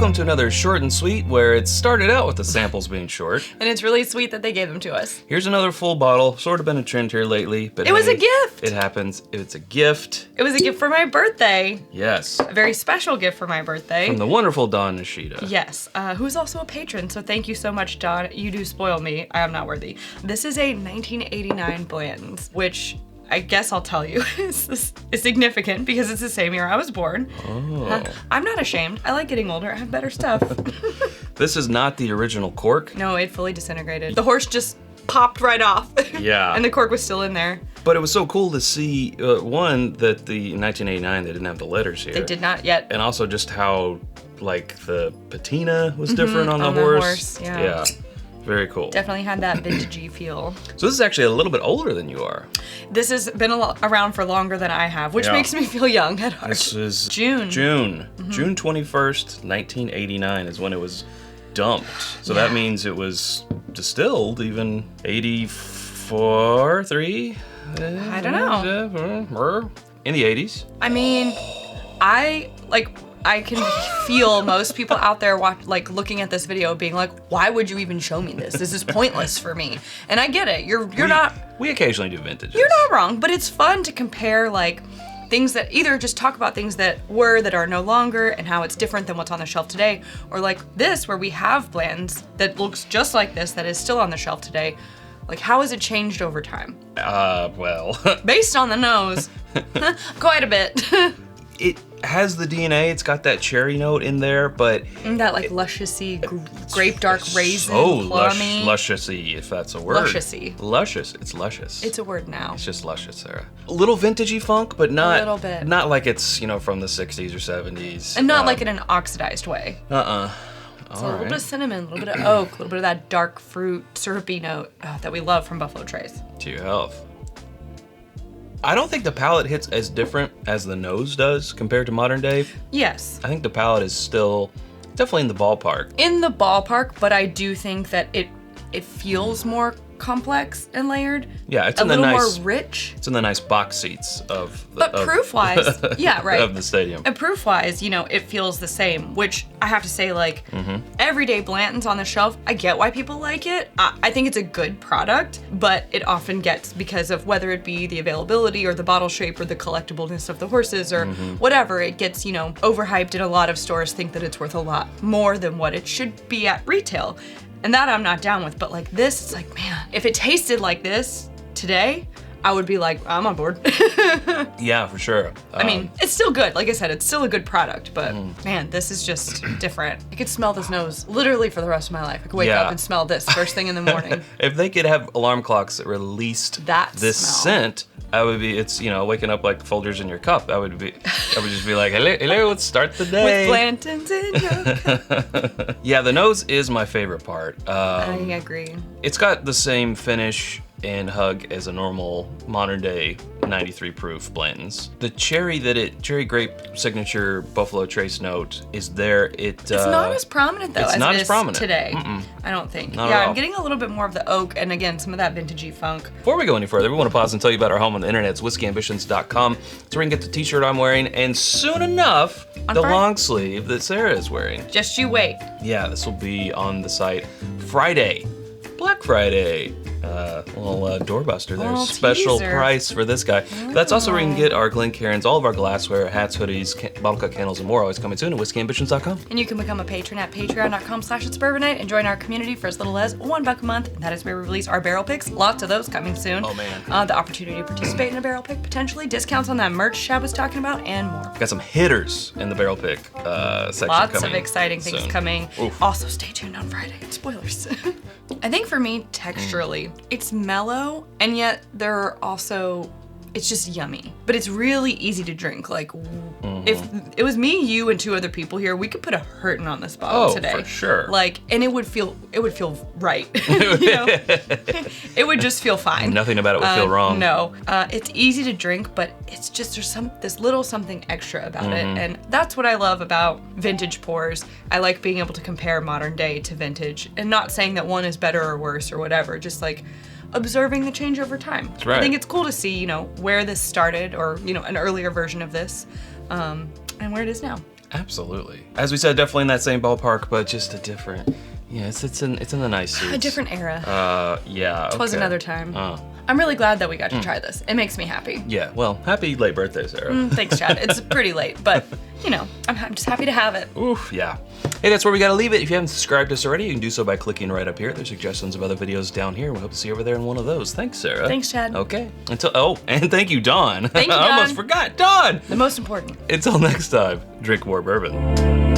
welcome to another Short and Sweet, where it started out with the samples being short. And it's really sweet that they gave them to us. Here's another full bottle. Sort of been a trend here lately, but it was a gift. It happens. It's a gift. It was a gift for my birthday. Yes. A very special gift for my birthday. From the wonderful Dawn Nishida. Yes, who's also a patron, so thank you so much, Dawn. You do spoil me. I am not worthy. This is a 1989 Blanton's, which I guess I'll tell you is significant because it's the same year I was born. Oh. I'm not ashamed. I like getting older. I have better stuff. This is not the original cork. No, it fully disintegrated. The horse just popped right off. Yeah. And the cork was still in there. But it was so cool to see, one, that the 1989, they didn't have the letters here. They did not yet. And also just how, like, the patina was different on the horse. Yeah. Very cool. Definitely had that vintagey feel. So this is actually a little bit older than you are. This has been around for longer than I have, which makes me feel young at heart. This is June. June 21st, 1989 is when it was dumped. So that means it was distilled even 84, 3? I don't know. In the 80s. I mean, I can feel most people out there looking at this video being like, why would you even show me this? This is pointless for me. And I get it. We occasionally do vintages. You're not wrong, but it's fun to compare like things that either just talk about things that are no longer and how it's different than what's on the shelf today, or like this where we have Blanton's that looks just like this that is still on the shelf today. Like, how has it changed over time? Well. Based on the nose, quite a bit. It has the DNA, it's got that cherry note in there, but... And that, like, lusciousy, grape dark raisin, plummy. Lusciousy, if that's a word. Lusciousy. Luscious, it's luscious. It's a word now. It's just luscious, Sarah. A little vintagey funk, but not... A little bit. Not like it's, from the 60s or 70s. And not like in an oxidized way. It's a little bit of cinnamon, a little bit of oak, a little bit of that dark fruit, syrupy note that we love from Buffalo Trace. To your health. I don't think the palate hits as different as the nose does compared to modern day. Yes. I think the palate is still definitely in the ballpark. In the ballpark, but I do think that it feels more complex and layered. Yeah, it's a in the little nice, more rich. It's in the nice box seats of the But proof-wise, yeah, right. Of the stadium. And proof-wise, it feels the same, which I have to say, like, everyday Blanton's on the shelf, I get why people like it. I think it's a good product, but it often gets because of whether it be the availability or the bottle shape or the collectibleness of the horses or whatever, it gets, overhyped, and a lot of stores think that it's worth a lot more than what it should be at retail. And that I'm not down with, but like this, it's like, man, if it tasted like this today, I would be like, I'm on board. Yeah, for sure. I mean, it's still good. Like I said, it's still a good product, but man, this is just different. I could smell this nose literally for the rest of my life. I could wake up and smell this first thing in the morning. If they could have alarm clocks that released this scent, I would be, it's, waking up like Folgers in your cup. I would just be like, hello, let's start the day. With Blantons in your cup. Yeah, the nose is my favorite part. I agree. It's got the same finish and hug as a normal modern day 93 proof Blanton's. The cherry grape signature Buffalo Trace note is there. It's not as prominent though as it is today. I don't think. Not at all. I'm getting a little bit more of the oak and again some of that vintagey funk. Before we go any further, we want to pause and tell you about our home on the internet. It's whiskyambitions.com. It's where you can get the t-shirt I'm wearing and soon enough the long sleeve that Sarah is wearing. Just you wait. Yeah, this will be on the site Friday. Black Friday. Little doorbuster there. Special price for this guy. That's also where you can get our Glencairns, all of our glassware, hats, hoodies, bottle cut candles, and more. Always coming soon at whiskyambitions.com. And you can become a patron at patreon.com/itsbourbonnight and join our community for as little as $1 a month. And that is where we release our barrel picks. Lots of those coming soon. Oh man. The opportunity to participate in a barrel pick, potentially discounts on that merch Shab was talking about, and more. Got some hitters in the barrel pick section. Lots of exciting things coming. Oof. Also, stay tuned on Friday. Spoilers. I think for me, texturally, it's mellow, and yet there are also, it's just yummy. But it's really easy to drink. Like, if it was me, you, and 2 other people here, we could put a hurtin' on this bottle today. Oh, for sure. Like, and it would feel right. It would just feel fine. Nothing about it would feel wrong. No, it's easy to drink, but it's just there's this little something extra about it, and that's what I love about vintage pours. I like being able to compare modern day to vintage, and not saying that one is better or worse or whatever. Just like observing the change over time. That's right. I think it's cool to see, where this started, or an earlier version of this, and where it is now. Absolutely. As we said, definitely in that same ballpark, but just a different. Yeah, it's in the nice suits. A different era. Yeah. It was another time. I'm really glad that we got to try this. It makes me happy. Yeah. Well, happy late birthday, Sarah. Thanks, Chad. It's pretty late, but you know, I'm just happy to have it. Oof. Yeah. Hey, that's where we gotta leave it. If you haven't subscribed to us already, you can do so by clicking right up here. There's suggestions of other videos down here. We hope to see you over there in one of those. Thanks, Sarah. Thanks, Chad. Okay. And thank you, Dawn. Thank you, Dawn. I almost forgot, Dawn. The most important. Until next time, drink more bourbon.